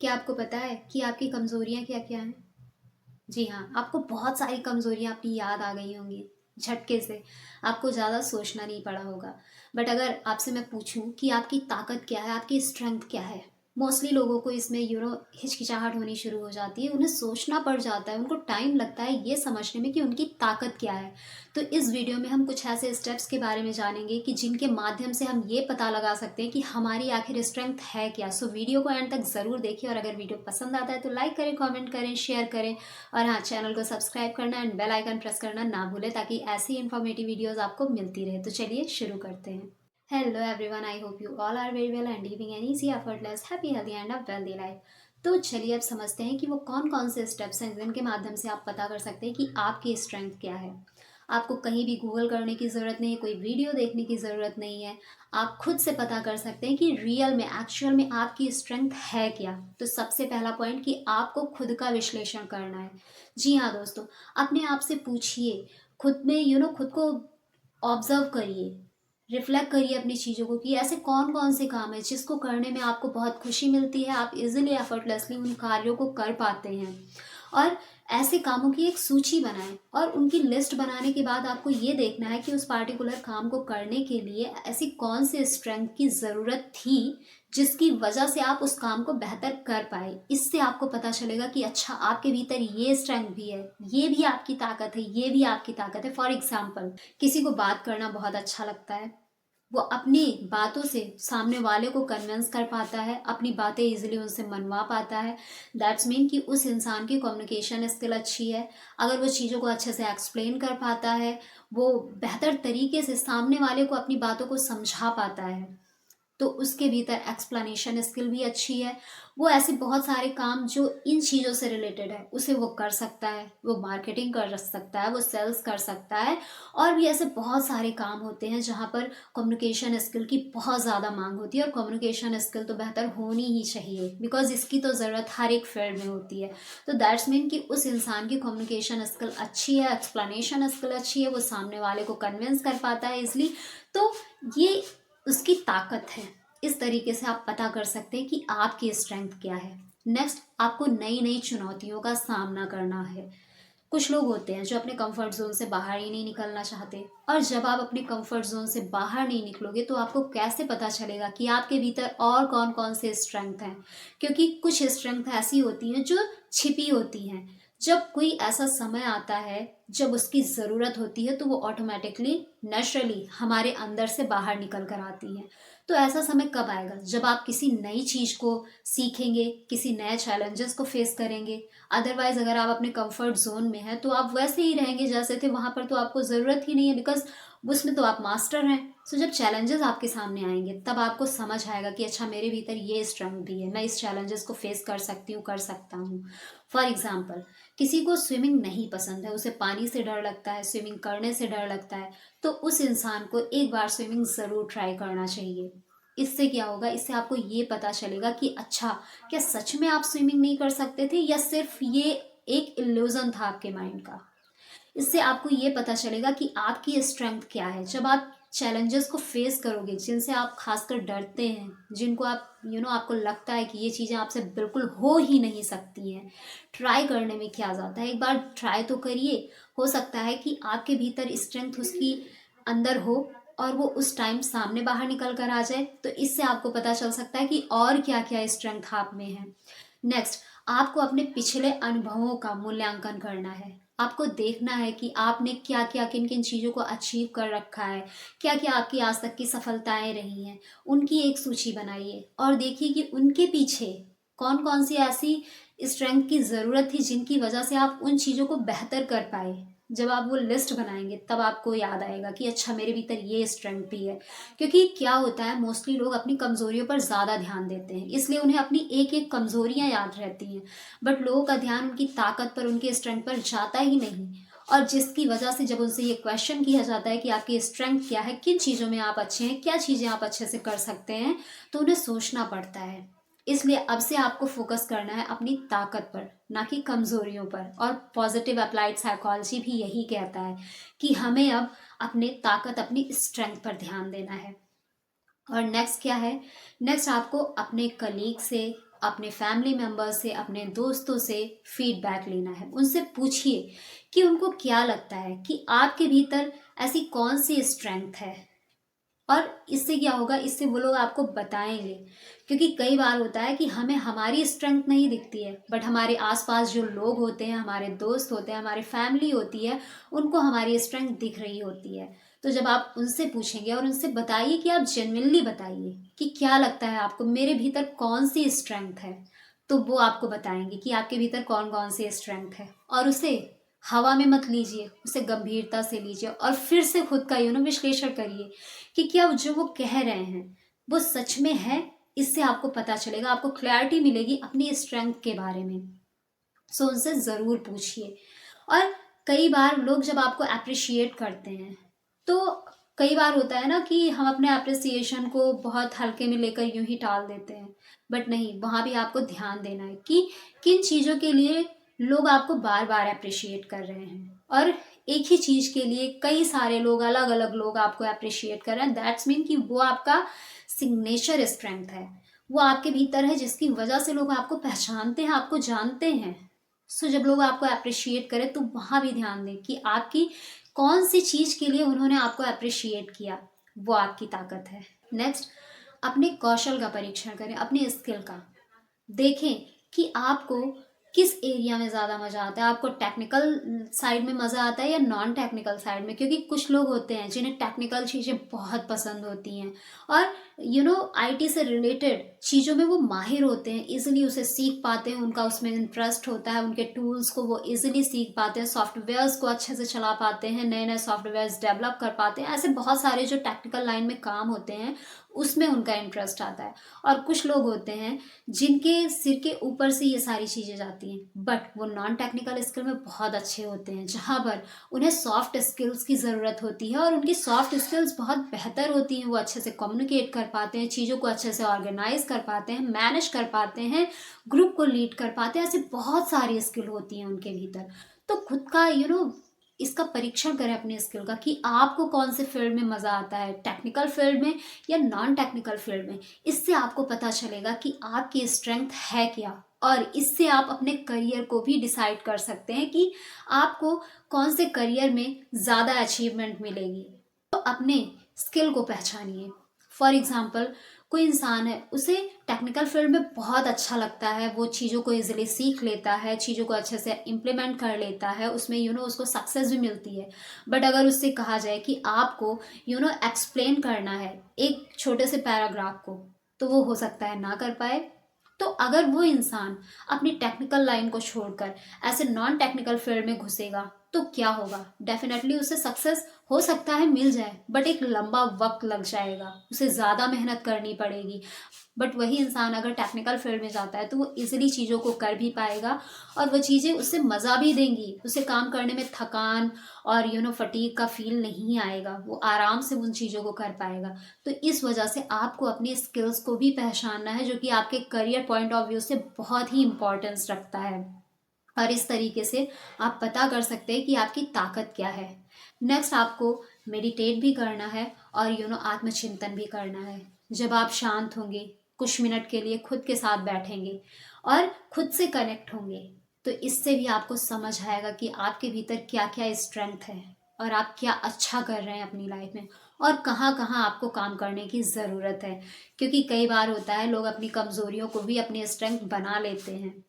क्या आपको पता है कि आपकी कमज़ोरियाँ क्या-क्या हैं? जी हाँ, आपको बहुत सारी कमज़ोरियाँ अपनी याद आ गई होंगी, झटके से। आपको ज़्यादा सोचना नहीं पड़ा होगा। बट अगर आपसे मैं पूछूँ कि आपकी ताकत क्या है, आपकी स्ट्रेंथ क्या है? मोस्टली लोगों को इसमें हिचकिचाहट होनी शुरू हो जाती है, उन्हें सोचना पड़ जाता है, उनको टाइम लगता है ये समझने में कि उनकी ताकत क्या है। तो इस वीडियो में हम कुछ ऐसे स्टेप्स के बारे में जानेंगे कि जिनके माध्यम से हम ये पता लगा सकते हैं कि हमारी आखिर स्ट्रेंथ है क्या। सो वीडियो को एंड तक ज़रूर देखिए और अगर वीडियो पसंद आता है तो लाइक करें, कमेंट करें, शेयर करें और हाँ, चैनल को सब्सक्राइब करना एंड बेल आइकन प्रेस करना ना भूलें ताकि ऐसी इन्फॉर्मेटिव वीडियोस आपको मिलती रहे। तो चलिए शुरू करते हैं। Hello everyone, I hope you all are very well and living an easy, effortless, happy, healthy and a wealthy life. तो चलिए अब समझते हैं कि वो कौन कौन से स्टेप्स हैं जिनके माध्यम से आप पता कर सकते हैं कि आपकी स्ट्रेंथ क्या है। आपको कहीं भी गूगल करने की ज़रूरत नहीं है, कोई वीडियो देखने की ज़रूरत नहीं है। आप खुद से पता कर सकते हैं कि रियल में, एक्चुअल में आपकी स्ट्रेंथ है क्या। तो सबसे पहला पॉइंट कि आपको खुद का विश्लेषण करना है। जी हाँ दोस्तों, अपने आप से पूछिए, खुद में खुद को ऑब्जर्व करिए, रिफ्लेक्ट करिए अपनी चीज़ों को कि ऐसे कौन कौन से काम है जिसको करने में आपको बहुत खुशी मिलती है, आप इजीली एफर्टलेसली उन कार्यों को कर पाते हैं। और ऐसे कामों की एक सूची बनाएं और उनकी लिस्ट बनाने के बाद आपको ये देखना है कि उस पार्टिकुलर काम को करने के लिए ऐसी कौन सी स्ट्रेंथ की ज़रूरत थी जिसकी वजह से आप उस काम को बेहतर कर पाए। इससे आपको पता चलेगा कि अच्छा, आपके भीतर ये स्ट्रेंथ भी है, ये भी आपकी ताकत है, ये भी आपकी ताकत है। फॉर एग्जाम्पल, किसी को बात करना बहुत अच्छा लगता है, वो अपनी बातों से सामने वाले को कन्विंस कर पाता है, अपनी बातें इजीली उनसे मनवा पाता है। दैट्स मीन कि उस इंसान की कम्युनिकेशन स्किल अच्छी है। अगर वो चीज़ों को अच्छे से एक्सप्लेन कर पाता है, वो बेहतर तरीके से सामने वाले को अपनी बातों को समझा पाता है, तो उसके भीतर एक्सप्लेनेशन स्किल भी अच्छी है। वो ऐसे बहुत सारे काम जो इन चीज़ों से रिलेटेड है उसे वो कर सकता है। वो मार्केटिंग कर सकता है, वो सेल्स कर सकता है, और भी ऐसे बहुत सारे काम होते हैं जहाँ पर कम्युनिकेशन स्किल की बहुत ज़्यादा मांग होती है। और कम्युनिकेशन स्किल तो बेहतर होनी ही चाहिए बिकॉज इसकी तो ज़रूरत हर एक फील्ड में होती है। तो दैट्स मीन कि उस इंसान की कम्युनिकेशन स्किल अच्छी है, एक्सप्लेनेशन स्किल अच्छी है, वो सामने वाले को कन्विंस कर पाता है इसलिए। तो ये उसकी ताकत है। इस तरीके से आप पता कर सकते हैं कि आपकी स्ट्रेंथ क्या है। नेक्स्ट, आपको नई नई चुनौतियों का सामना करना है। कुछ लोग होते हैं जो अपने कंफर्ट जोन से बाहर ही नहीं निकलना चाहते, और जब आप अपने कंफर्ट जोन से बाहर नहीं निकलोगे तो आपको कैसे पता चलेगा कि आपके भीतर और कौन कौन से स्ट्रेंथ हैं। क्योंकि कुछ स्ट्रेंथ ऐसी होती हैं जो छिपी होती हैं। जब कोई ऐसा समय आता है जब उसकी ज़रूरत होती है तो वो ऑटोमेटिकली, नेचुरली हमारे अंदर से बाहर निकल कर आती है। तो ऐसा समय कब आएगा? जब आप किसी नई चीज़ को सीखेंगे, किसी नए चैलेंजेस को फेस करेंगे। अदरवाइज अगर आप अपने कंफर्ट जोन में हैं तो आप वैसे ही रहेंगे जैसे थे, वहां पर तो आपको ज़रूरत ही नहीं है बिकॉज उसमें तो आप मास्टर हैं। सो जब चैलेंजेस आपके सामने आएंगे तब आपको समझ आएगा कि अच्छा, मेरे भीतर ये स्ट्रेंथ भी है, मैं इस चैलेंजेस को फेस कर सकती हूँ, कर सकता हूँ। फॉर एग्जाम्पल, किसी को स्विमिंग नहीं पसंद है, उसे पानी से डर लगता है, स्विमिंग करने से डर लगता है, तो उस इंसान को एक बार स्विमिंग ज़रूर ट्राई करना चाहिए। इससे क्या होगा? इससे आपको ये पता चलेगा कि अच्छा, क्या सच में आप स्विमिंग नहीं कर सकते थे या सिर्फ ये एक इल्यूजन था आपके माइंड का। इससे आपको ये पता चलेगा कि आपकी स्ट्रेंथ क्या है। जब आप चैलेंजेस को फेस करोगे जिनसे आप खासकर डरते हैं, जिनको आप आपको लगता है कि ये चीज़ें आपसे बिल्कुल हो ही नहीं सकती हैं, ट्राई करने में क्या जाता है, एक बार ट्राई तो करिए। हो सकता है कि आपके भीतर स्ट्रेंथ उसकी अंदर हो और वो उस टाइम सामने बाहर निकल कर आ जाए। तो इससे आपको पता चल सकता है कि और क्या क्या स्ट्रेंथ आप में है। नेक्स्ट, आपको अपने पिछले अनुभवों का मूल्यांकन करना है। आपको देखना है कि आपने क्या क्या, किन किन चीज़ों को अचीव कर रखा है, क्या क्या आपकी आज तक की सफलताएं रही हैं। उनकी एक सूची बनाइए और देखिए कि उनके पीछे कौन कौन सी ऐसी स्ट्रेंथ की ज़रूरत थी जिनकी वजह से आप उन चीज़ों को बेहतर कर पाए। जब आप वो लिस्ट बनाएंगे तब आपको याद आएगा कि अच्छा, मेरे भीतर ये स्ट्रेंथ भी है। क्योंकि क्या होता है, मोस्टली लोग अपनी कमजोरियों पर ज़्यादा ध्यान देते हैं, इसलिए उन्हें अपनी एक एक कमजोरियां याद रहती हैं। बट लोगों का ध्यान उनकी ताकत पर, उनके स्ट्रेंथ पर जाता ही नहीं। और जिसकी वजह से जब उनसे ये क्वेश्चन किया जाता है कि आपकी स्ट्रेंथ क्या है, किन चीज़ों में आप अच्छे हैं, क्या चीज़ें आप अच्छे से कर सकते हैं, तो उन्हें सोचना पड़ता है। इसलिए अब से आपको फोकस करना है अपनी ताकत पर, ना कि कमजोरियों पर। और पॉजिटिव अप्लाइड साइकोलॉजी भी यही कहता है कि हमें अब अपने ताकत, अपनी स्ट्रेंथ पर ध्यान देना है। और नेक्स्ट क्या है? नेक्स्ट, आपको अपने कलीग से, अपने फैमिली मेम्बर्स से, अपने दोस्तों से फीडबैक लेना है। उनसे पूछिए कि उनको क्या लगता है कि आपके भीतर ऐसी कौन सी स्ट्रेंथ है, और इससे क्या होगा, इससे वो लोग आपको बताएंगे। क्योंकि कई बार होता है कि हमें हमारी स्ट्रेंथ नहीं दिखती है, बट हमारे आसपास जो लोग होते हैं, हमारे दोस्त होते हैं, हमारी फैमिली होती है, उनको हमारी स्ट्रेंथ दिख रही होती है। तो जब आप उनसे पूछेंगे और उनसे बताइए कि आप जेन्युइनली बताइए कि क्या लगता है आपको मेरे भीतर कौन सी स्ट्रेंथ है, तो वो आपको बताएंगे कि आपके भीतर कौन कौन सी स्ट्रेंथ है। और उसे हवा में मत लीजिए, उसे गंभीरता से लीजिए और फिर से खुद का विश्लेषण करिए कि क्या जो वो कह रहे हैं वो सच में है। इससे आपको पता चलेगा, आपको क्लैरिटी मिलेगी अपनी स्ट्रेंथ के बारे में। सो उनसे ज़रूर पूछिए। और कई बार लोग जब आपको अप्रिशिएट करते हैं, तो कई बार होता है ना कि हम अपने अप्रिसिएशन को बहुत हल्के में लेकर यूं ही टाल देते हैं। बट नहीं, वहाँ भी आपको ध्यान देना है कि किन चीज़ों के लिए लोग आपको बार बार अप्रिशिएट कर रहे हैं। और एक ही चीज़ के लिए कई सारे लोग, अलग अलग लोग आपको अप्रिशिएट कर रहे हैं, दैट्स मीन कि वो आपका सिग्नेचर स्ट्रेंथ है, वो आपके भीतर है, जिसकी वजह से लोग आपको पहचानते हैं, आपको जानते हैं। सो जब लोग आपको अप्रिशिएट करें तो वहाँ भी ध्यान दें कि आपकी कौन सी चीज़ के लिए उन्होंने आपको अप्रिशिएट किया, वो आपकी ताकत है। नेक्स्ट, अपने कौशल का परीक्षण करें, अपने स्किल का। देखें कि आपको किस एरिया में ज़्यादा मज़ा आता है, आपको टेक्निकल साइड में मज़ा आता है या नॉन टेक्निकल साइड में। क्योंकि कुछ लोग होते हैं जिन्हें टेक्निकल चीज़ें बहुत पसंद होती हैं और आईटी से रिलेटेड चीज़ों में वो माहिर होते हैं, इजीली उसे सीख पाते हैं, उनका उसमें इंटरेस्ट होता है, उनके टूल्स को वो इजीली सीख पाते हैं, सॉफ्टवेयर्स को अच्छे से चला पाते हैं, नए नए सॉफ्टवेयर्स डेवलप कर पाते हैं। ऐसे बहुत सारे जो टेक्निकल लाइन में काम होते हैं उसमें उनका इंटरेस्ट आता है। और कुछ लोग होते हैं जिनके सिर के ऊपर से ये सारी चीज़ें जाती हैं, बट वो नॉन टेक्निकल स्किल में बहुत अच्छे होते हैं, जहाँ पर उन्हें सॉफ्ट स्किल्स की ज़रूरत होती है और उनकी सॉफ्ट स्किल्स बहुत बेहतर होती हैं। वो अच्छे से कम्युनिकेट कर पाते हैं, चीज़ों को अच्छे से ऑर्गेनाइज कर पाते हैं, मैनेज कर पाते हैं, ग्रुप को लीड कर पाते हैं। ऐसी बहुत सारी स्किल होती हैं उनके भीतर। तो खुद का इसका परीक्षण करें अपने स्किल का कि आपको कौन से फील्ड में मज़ा आता है, टेक्निकल फील्ड में या नॉन टेक्निकल फील्ड में। इससे आपको पता चलेगा कि आपकी स्ट्रेंथ है क्या, और इससे आप अपने करियर को भी डिसाइड कर सकते हैं कि आपको कौन से करियर में ज़्यादा अचीवमेंट मिलेगी। तो अपने स्किल को पहचानिए। फॉर एग्जाम्पल, कोई इंसान है, उसे टेक्निकल फील्ड में बहुत अच्छा लगता है, वो चीज़ों को इजीली सीख लेता है, चीज़ों को अच्छे से इम्प्लीमेंट कर लेता है, उसमें उसको सक्सेस भी मिलती है। बट अगर उससे कहा जाए कि आपको एक्सप्लेन करना है एक छोटे से पैराग्राफ को, तो वो हो सकता है ना कर पाए। तो अगर वो इंसान अपनी टेक्निकल लाइन को छोड़कर ऐसे नॉन टेक्निकल फील्ड में घुसेगा तो क्या होगा, डेफिनेटली उसे सक्सेस हो सकता है मिल जाए, बट एक लंबा वक्त लग जाएगा, उसे ज़्यादा मेहनत करनी पड़ेगी। बट वही इंसान अगर टेक्निकल फील्ड में जाता है तो वो इजीली चीज़ों को कर भी पाएगा और वो चीज़ें उससे मज़ा भी देंगी, उसे काम करने में थकान और फटीग का फील नहीं आएगा, वो आराम से उन चीज़ों को कर पाएगा। तो इस वजह से आपको अपनी स्किल्स को भी पहचानना है, जो कि आपके करियर पॉइंट ऑफ व्यू से बहुत ही इंपॉर्टेंस रखता है। और इस तरीके से आप पता कर सकते हैं कि आपकी ताकत क्या है। नेक्स्ट, आपको मेडिटेट भी करना है और आत्मचिंतन भी करना है। जब आप शांत होंगे, कुछ मिनट के लिए खुद के साथ बैठेंगे और खुद से कनेक्ट होंगे, तो इससे भी आपको समझ आएगा कि आपके भीतर क्या क्या स्ट्रेंथ है और आप क्या अच्छा कर रहे हैं अपनी लाइफ में और कहाँ कहाँ आपको काम करने की ज़रूरत है। क्योंकि कई बार होता है लोग अपनी कमज़ोरियों को भी अपनी स्ट्रेंथ बना लेते हैं।